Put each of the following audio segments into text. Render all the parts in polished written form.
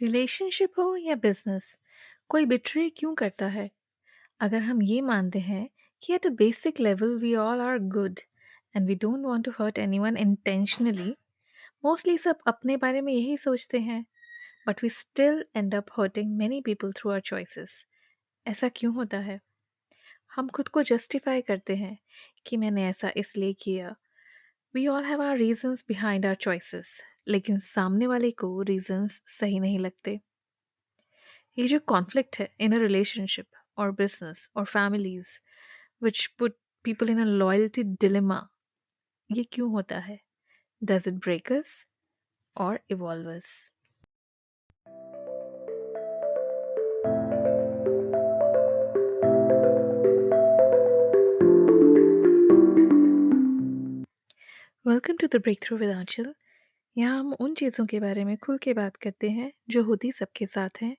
Relationship हो या business, कोई बिट्रे क्यों करता है? अगर हम ये मानते हैं कि at a basic level we all are good and we don't want to hurt anyone intentionally, mostly सब अपने बारे में यही सोचते हैं, but we still end up hurting many people through our choices. ऐसा क्यों होता है? हम खुद को जस्टिफाई करते हैं कि मैंने ऐसा इसलिए किया। We all have our reasons behind our choices, लेकिन सामने वाले को रीजंस सही नहीं लगते। ये जो कॉन्फ्लिक्ट है इन अ रिलेशनशिप और बिजनेस और families which put people in a loyalty dilemma, ये क्यों होता है? डज इट ब्रेक अस और evolve us? Welcome to the breakthrough with Aanchal. यहाँ हम उन चीज़ों के बारे में खुल के बात करते हैं जो होती सबके साथ हैं,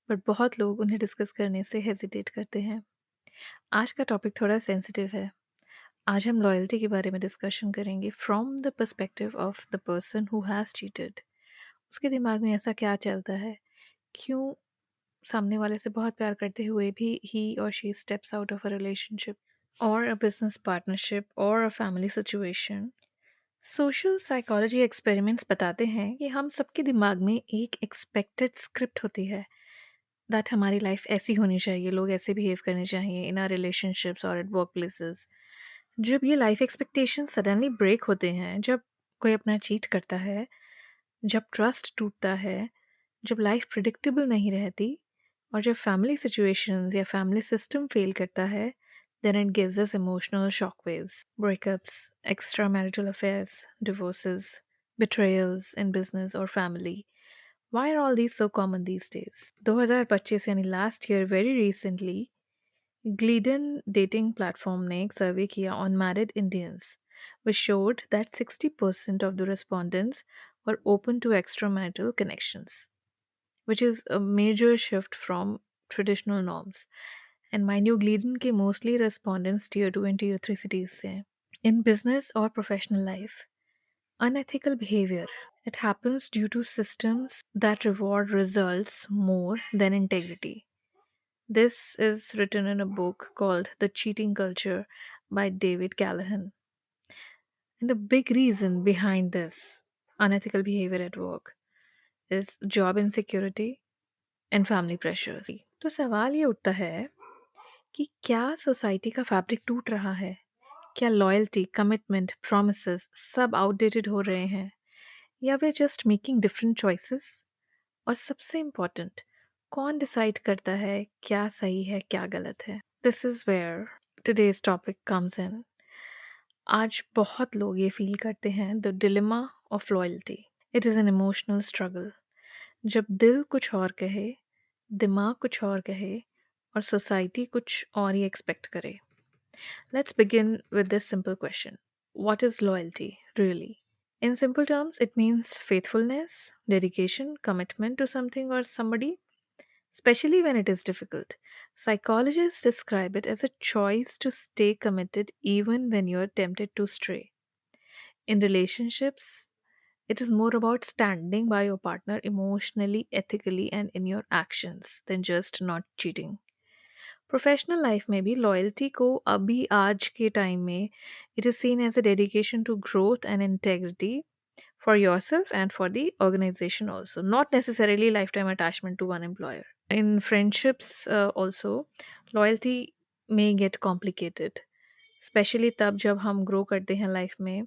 बट बहुत लोग उन्हें डिस्कस करने से हेजिटेट करते हैं। आज का टॉपिक थोड़ा सेंसिटिव है। आज हम लॉयल्टी के बारे में डिस्कशन करेंगे from the perspective of the person who has cheated. उसके दिमाग में ऐसा क्या चलता है? क्यों सामने वाले से बहुत प्यार करते हुए भी ही और she steps out of a relationship और अ बिजनेस पार्टनरशिप और a family situation? Social psychology experiments बताते हैं कि हम सबके दिमाग में एक एक्सपेक्टेड स्क्रिप्ट होती है, दैट हमारी लाइफ ऐसी होनी चाहिए, लोग ऐसे बिहेव करने चाहिए इन आर रिलेशनशिप्स और एट वर्क प्लेसेस। जब ये लाइफ एक्सपेक्टेशन सडनली ब्रेक होते हैं, जब कोई अपना चीट करता है, जब ट्रस्ट टूटता है, जब लाइफ प्रिडिक्टेबल नहीं रहती, और जब फैमिली सिचुएशंस या फैमिली सिस्टम फेल करता है, then it gives us emotional shockwaves. Breakups, extramarital affairs, divorces, betrayals in business or family. Why are all these so common these days? 2025 यानी last year, very recently, Glidden dating platform ने एक सर्वे किया on married Indians, which showed that 60% of the respondents were open to extramarital connections, which is a major shift from traditional norms. And mind you, Glidden के mostly respondents tier 2 and tier 3 cities से हैं. In business or professional life, unethical behavior, it happens due to systems that reward results more than integrity. This is written in a book called The Cheating Culture by David Callahan. And a big reason behind this unethical behavior at work is job insecurity and family pressures. तो सवाल ये उठता है कि क्या society का fabric टूट रहा है? क्या लॉयल्टी, कमिटमेंट, प्रॉमिसेस सब आउटडेटेड हो रहे हैं, या वे जस्ट मेकिंग डिफरेंट चॉइसेस? और सबसे इम्पोर्टेंट, कौन डिसाइड करता है क्या सही है क्या गलत है? This is where today's topic comes in. आज बहुत लोग ये फील करते हैं the dilemma of loyalty. It is an emotional struggle. जब दिल कुछ और कहे, दिमाग कुछ और कहे, और सोसाइटी कुछ और ही एक्सपेक्ट करे। Let's begin with this simple question. What is loyalty, really? In simple terms, it means faithfulness, dedication, commitment to something or somebody, especially when it is difficult. Psychologists describe it as a choice to stay committed even when you're tempted to stray. In relationships, it is more about standing by your partner emotionally, ethically, and in your actions than just not cheating. Professional life में भी loyalty को अभी आज के time में it is seen as a dedication to growth and integrity for yourself and for the organisation also, not necessarily lifetime attachment to one employer. In friendships also loyalty may get complicated, specially तब जब हम grow करते हैं life में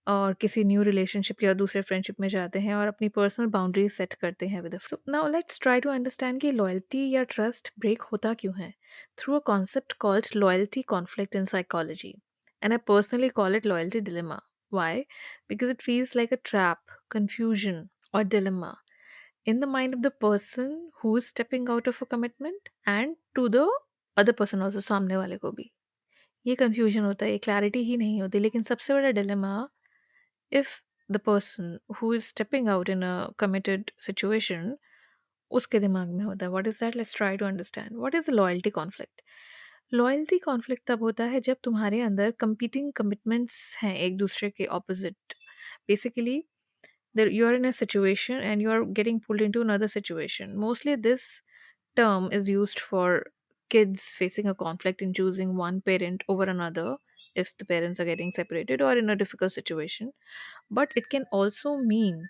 और किसी new relationship या दूसरे फ्रेंडशिप में जाते हैं और अपनी पर्सनल बाउंड्रीज सेट करते हैं with. So now let's try to understand कि लॉयल्टी या ट्रस्ट ब्रेक होता क्यों है through a concept called loyalty conflict in psychology, and I personally call it loyalty dilemma. Why? Because it feels like a trap, confusion, or dilemma in the mind of the person who is stepping out of a commitment and to the other person also, सामने वाले को भी ये confusion होता है, ये clarity ही नहीं होती। लेकिन सबसे बड़ा dilemma, if the person who is stepping out in a committed situation, उसके दिमाग में होता है what is that? Let's try to understand what is the loyalty conflict. Loyalty conflict तब होता है जब तुम्हारे अंदर कंपीटिंग कमिटमेंट्स हैं एक दूसरे के opposite. Basically There, you're in a situation and you're getting pulled into another situation. Mostly this term is used for kids facing a conflict in choosing one parent over another if the parents are getting separated or in a difficult situation. But it can also mean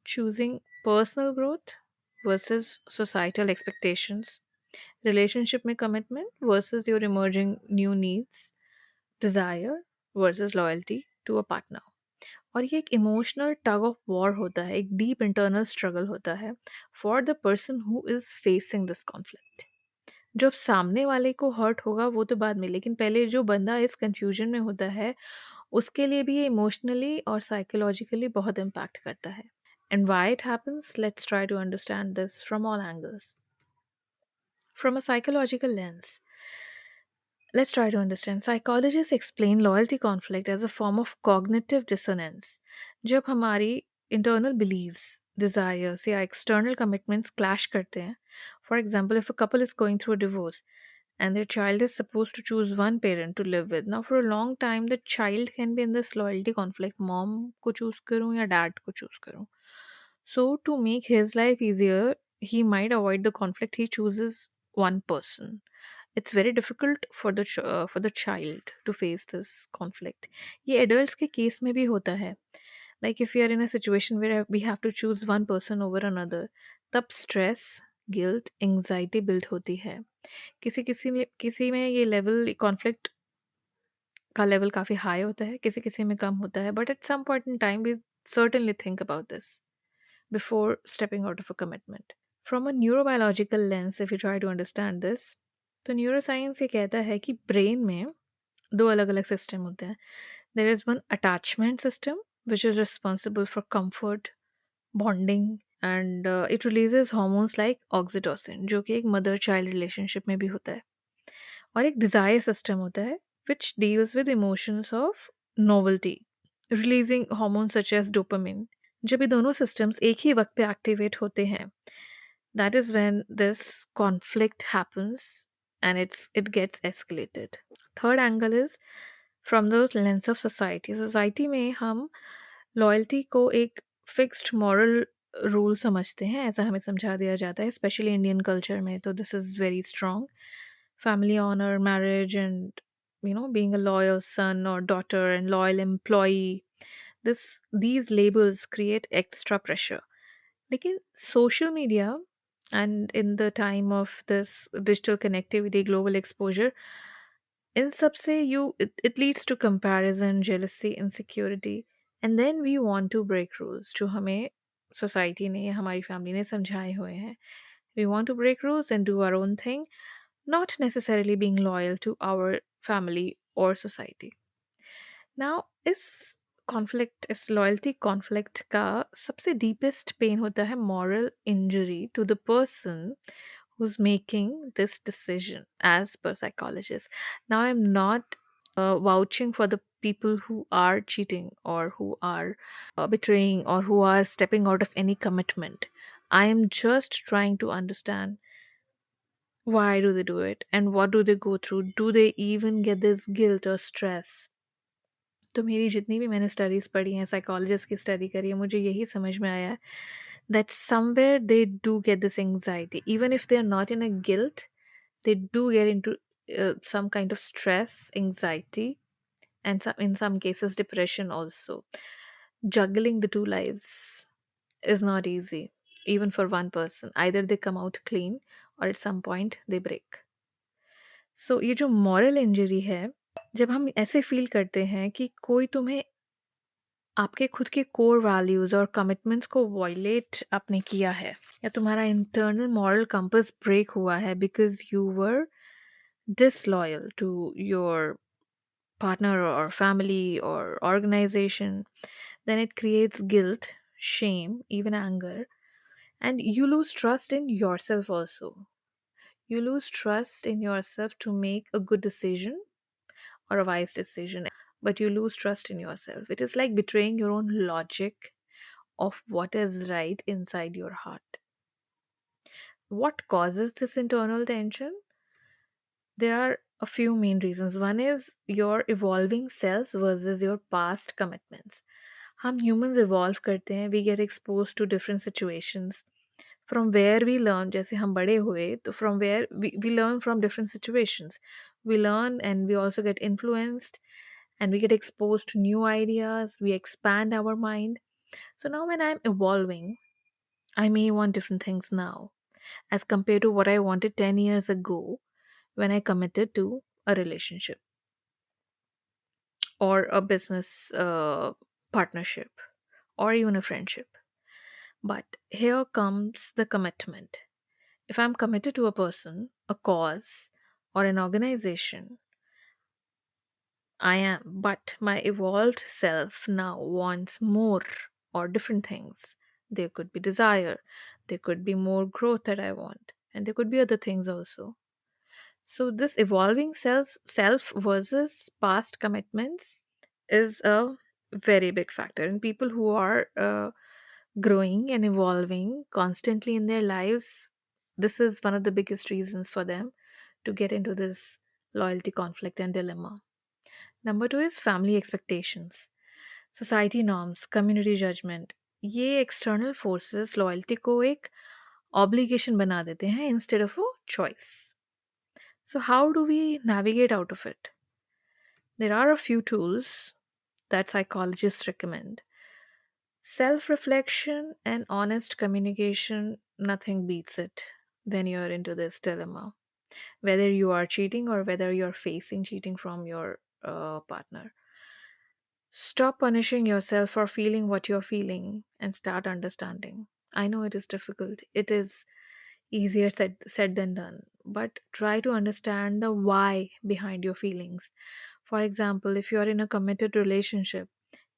choosing personal growth versus societal expectations, relationship में commitment versus your emerging new needs, desire versus loyalty to a partner. और ये एक emotional tug of war होता है, एक deep internal struggle होता है for the person who is facing this conflict. जब सामने वाले को हर्ट होगा वो तो बाद में, लेकिन पहले जो बंदा इस कंफ्यूजन में होता है उसके लिए भी ये इमोशनली और साइकोलॉजिकली बहुत इम्पैक्ट करता है। And why it happens, let's try to understand this from all angles. From a psychological lens, let's try to understand. Psychologists explain loyalty conflict as a form of cognitive dissonance. जब हमारी internal beliefs, desires या external commitments clash करते हैं. For example, if a couple is going through a divorce and their child is supposed to choose one parent to live with. Now, for a long time, the child can be in this loyalty conflict. Mom को choose करूँ या dad को choose करूँ. So, to make his life easier, he might avoid the conflict. He chooses one person. It's very difficult for the child to face this conflict. ये adults के case में भी होता है. Like if we are in a situation where we have to choose one person over another, तब stress, guilt, anxiety build होती है. किसी में ये लेवल कॉन्फ्लिक्ट का लेवल काफ़ी हाई होता है, किसी किसी में कम होता है, but at some point in time we certainly think about this before stepping out of a commitment. From a neurobiological lens, if you try to understand this, तो न्यूरोसाइंस ये कहता है कि ब्रेन में दो अलग अलग सिस्टम होते हैं. There is one attachment system which is responsible for comfort, bonding and it releases hormones like oxytocin, जो कि एक मदर चाइल्ड रिलेशनशिप में भी होता है. और एक डिजायर सिस्टम होता है which deals with emotions of novelty, releasing hormone such as dopamine. जब ये दोनों सिस्टम्स एक ही वक्त पे एक्टिवेट होते हैं, that is when this conflict happens and it gets escalated. Third angle is from the lens of society में हम लॉयल्टी को एक फिक्स्ड मॉरल रूल समझते हैं, ऐसा हमें समझा दिया जाता है, स्पेशली इंडियन कल्चर में. तो this is very strong. Family honour, marriage and being a loyal son or daughter and loyal employee, these labels create extra pressure. लेकिन social media and in the time of this digital connectivity, global exposure, in सब से it leads to comparison, jealousy, insecurity, and then we want to break rules जो हमें society ने या हमारी family ने समझाए हुए हैं. We want to break rules and do our own thing, not necessarily being loyal to our family or society. Now इस लॉयल्टी कॉन्फ्लिक्ट का सबसे डीपेस्ट पेन होता है moral injury to the person who's making this decision as per psychologists. Now I'm not vouching for the people who are cheating or who are betraying or who are stepping out of any commitment. I am just trying to understand why do they do it and what do they go through. Do they even get this guilt or stress? तो मेरी जितनी भी मैंने studies पढ़ी हैं, psychologist की study करी है, मुझे यही समझ में आया है that somewhere they do get this anxiety, even if they are not in a guilt, they do get into some kind of stress, anxiety, and in some cases depression also. Juggling the two lives is not easy, even for one person. Either they come out clean or at some point they break. So ये जो moral injury है, जब हम ऐसे feel करते हैं कि कोई तुम्हें आपके खुद के कोर वैल्यूज़ और कमिटमेंट्स को वॉयलेट आपने किया है, या तुम्हारा इंटरनल मॉरल कंपास ब्रेक हुआ है because you were disloyal to your partner or family or organization, then it creates guilt, shame, even anger, and you lose trust in yourself also. You lose trust in yourself to make a good decision or a wise decision, but you lose trust in yourself. It is like betraying your own logic of what is right inside your heart. What causes this internal tension? There are a few main reasons. One is your evolving selves versus your past commitments. हम humans evolve करते हैं, we get exposed to different situations. From where we learn, जैसे हम बड़े हुए तो from where we learn from different situations. We learn and we also get influenced and we get exposed to new ideas, we expand our mind. So now when I'm evolving, I may want different things now as compared to what I wanted 10 years ago when I committed to a relationship or a business partnership or even a friendship. But here comes the commitment. If I'm committed to a person, a cause, or an organization, I am, but my evolved self now wants more or different things. There could be desire, there could be more growth that I want, and there could be other things also. So, this evolving self versus past commitments is a very big factor. And people who are growing and evolving constantly in their lives, this is one of the biggest reasons for them to get into this loyalty conflict and dilemma. Number two is family expectations, society norms, community judgment. ये external forces loyalty को एक obligation बना देते हैं instead of a choice. So how do we navigate out of it? There are a few tools that psychologists recommend. Self reflection and honest communication, nothing beats it when you're into this dilemma. Whether you are cheating or whether you're facing cheating from your partner. Stop punishing yourself for feeling what you're feeling and start understanding. I know it is difficult. It is easier said than done. But try to understand the why behind your feelings. For example, if you're in a committed relationship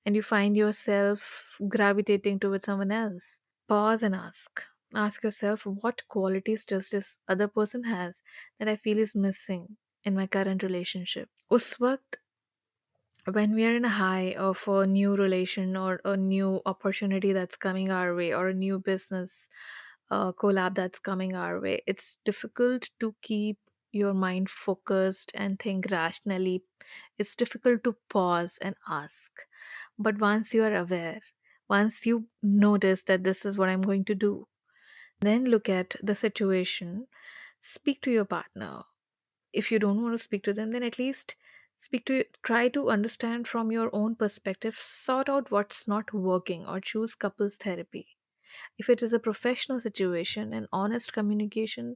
and you find yourself gravitating towards someone else, pause and ask. Ask yourself, what qualities does this other person has that I feel is missing in my current relationship? उस वक्त when we are in a high of a new relation or a new opportunity that's coming our way or a new business collab that's coming our way, it's difficult to keep your mind focused and think rationally. It's difficult to pause and ask. But once you are aware, once you notice that this is what I'm going to do, then look at the situation, speak to your partner. If you don't want to speak to them, then at least try to understand from your own perspective, sort out what's not working or choose couples therapy. If it is a professional situation, an honest communication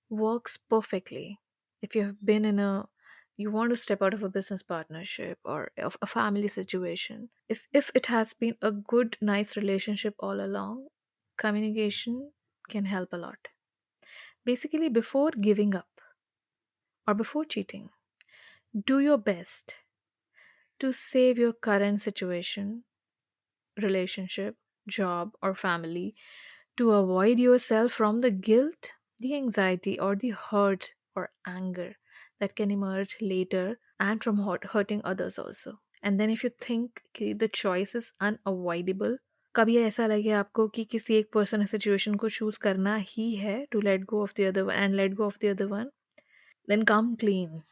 works perfectly. If you have been in a you want to step out of a business partnership or of a family situation, if it has been a good nice relationship all along, communication can help a lot. Basically, before giving up or before cheating, do your best to save your current situation, relationship, job, or family to avoid yourself from the guilt, the anxiety, or the hurt or anger that can emerge later and from hurting others also. And then if you think कि the choice is unavoidable, कभी ऐसा लगे आपको कि किसी एक person situation को choose करना ही है to let go of the other one and let go of the other one, then come clean.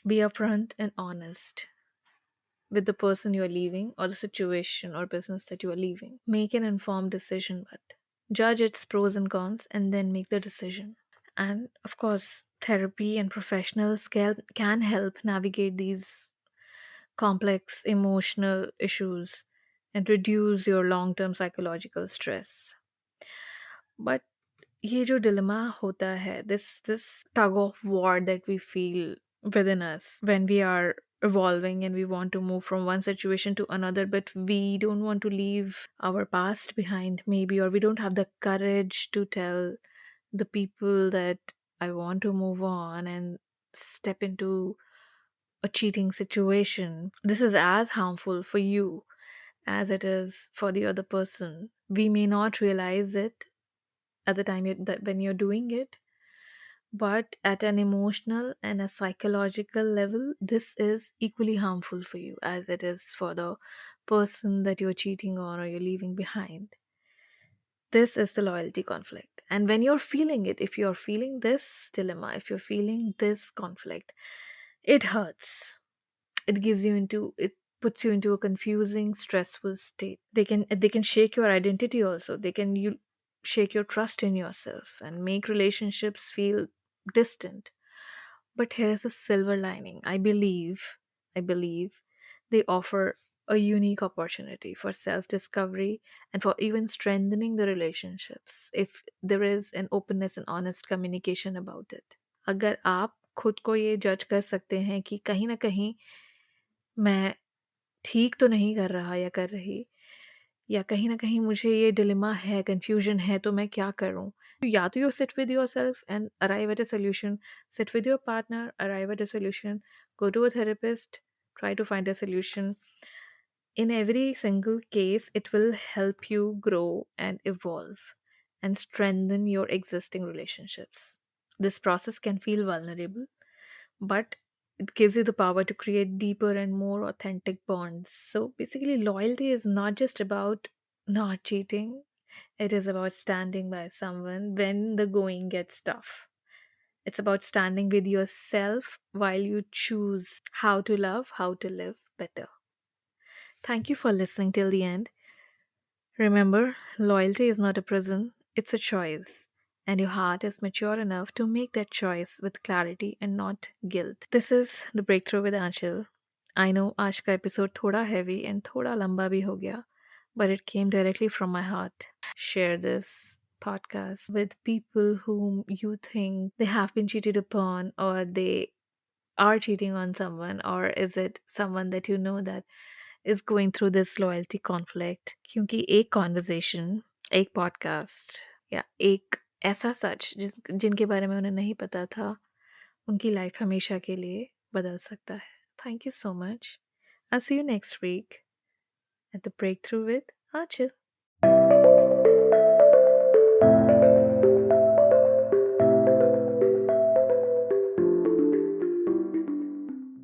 Be upfront and honest with the person you are leaving or the situation or business that you are leaving. Make an informed decision, but judge its pros and cons and then make the decision. And of course, therapy and professionals can help navigate these complex emotional issues and reduce your long term psychological stress. But ये जो dilemma होता है, this tug of war that we feel within us when we are evolving and we want to move from one situation to another, but we don't want to leave our past behind, maybe, or we don't have the courage to tell the people that I want to move on and step into a cheating situation. This is as harmful for you as it is for the other person. We may not realize it at the time when you're doing it, but at an emotional and a psychological level, this is equally harmful for you as it is for the person that you're cheating on or you're leaving behind. This is the loyalty conflict. And when you're feeling it, if you're feeling this dilemma, if you're feeling this conflict, it hurts. It gives you into it. puts you into a confusing, stressful state. They can shake your identity also. They can shake your trust in yourself and make relationships feel distant. But here's a silver lining. I believe they offer a unique opportunity for self-discovery and for even strengthening the relationships if there is an openness and honest communication about it. अगर आप खुद को ये जज कर सकते हैं कि कहीं ना कहीं मैं ठीक तो नहीं कर रहा या कर रही, या कहीं न कहीं मुझे ये डिलेमा है, कन्फ्यूज़न है, तो मैं क्या करूँ? या तो you sit with yourself and arrive at a solution, sit with your partner, arrive at a solution, go to a therapist, try to find a solution. In every single case, it will help you grow and evolve and strengthen your existing relationships. This process can feel vulnerable, but it gives you the power to create deeper and more authentic bonds. So basically, loyalty is not just about not cheating, it is about standing by someone when the going gets tough. It's about standing with yourself while you choose how to love, how to live better. Thank you for listening till the end. Remember, loyalty is not a prison, it's a choice. And your heart is mature enough to make that choice with clarity and not guilt. This is The Breakthrough with Anchal. I know आज का episode थोड़ा heavy and थोड़ा लंबा भी हो गया, but it came directly from my heart. Share this podcast with people whom you think they have been cheated upon, or they are cheating on someone, or is it someone that you know that is going through this loyalty conflict. क्योंकि एक conversation, एक podcast या एक ऐसा सच जिनके बारे में उन्हें नहीं पता था, उनकी लाइफ हमेशा के लिए बदल सकता है. Thank you so much. I'll see you next week at the Breakthrough with Achal.